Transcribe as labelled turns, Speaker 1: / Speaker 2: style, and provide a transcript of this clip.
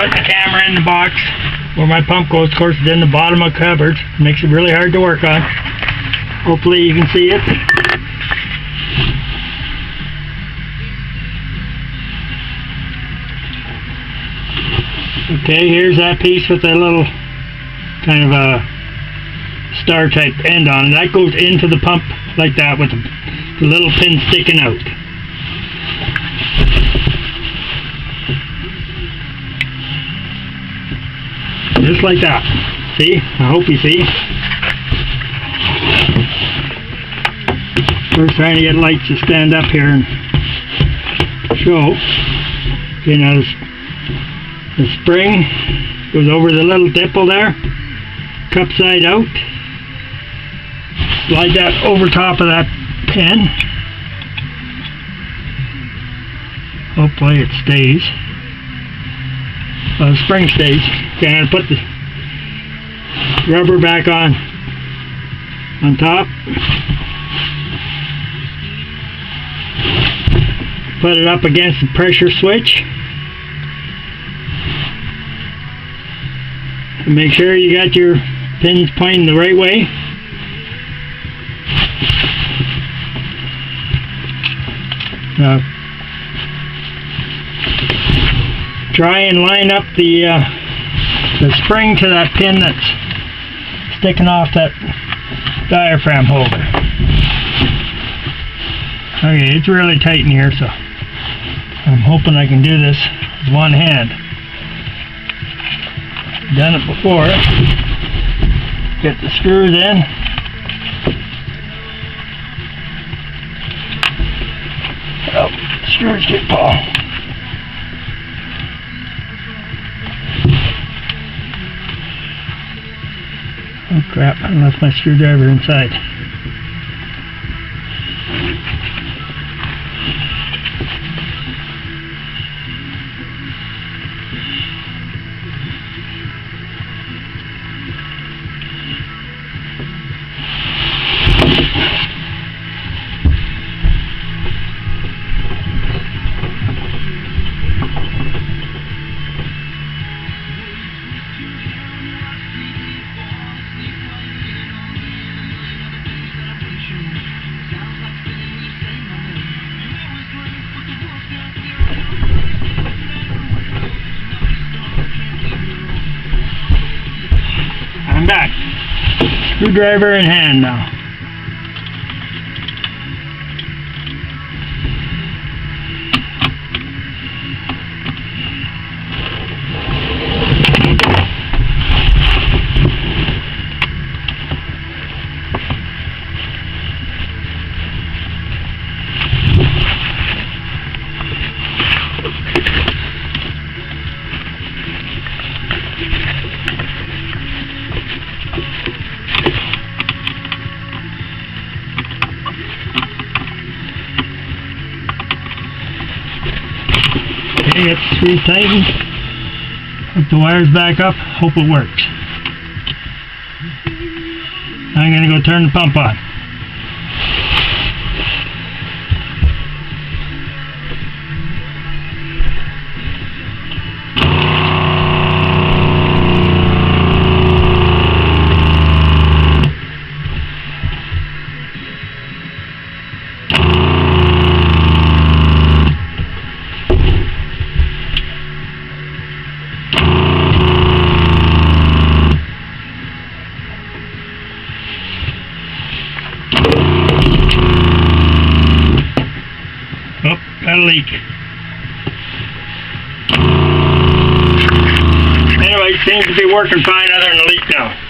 Speaker 1: put the camera in the box where my pump goes. Of course, it's in the bottom of the cupboard. Makes it really hard to work on. Hopefully you can see it. Okay, here's that piece with a little kind of a star type end on it. That goes into the pump like that with the little pin sticking out. Just like that. See? I hope you see. We're trying to get lights to stand up here and show. Okay, now the spring goes over the little dimple there, cup side out. Slide that over top of that pin. Hopefully it stays. Well, the spring stays. Okay, I'm going to put the rubber back on top. Put it up against the pressure switch. And make sure you got your pins pointing the right way. Try and line up the spring to that pin that's sticking off that diaphragm holder. Okay, it's really tight in here, so I'm hoping I can do this with one hand. Done it before. Get the screws in. Oh, the screws get pulled. Oh crap, I left my screwdriver inside. I'm back. Screwdriver in hand now. Okay, it's screws tightened. Put the wires back up. Hope it works. I'm going to go turn the pump on. Oh, got a leak. Anyway, it seems to be working fine other than the leak now.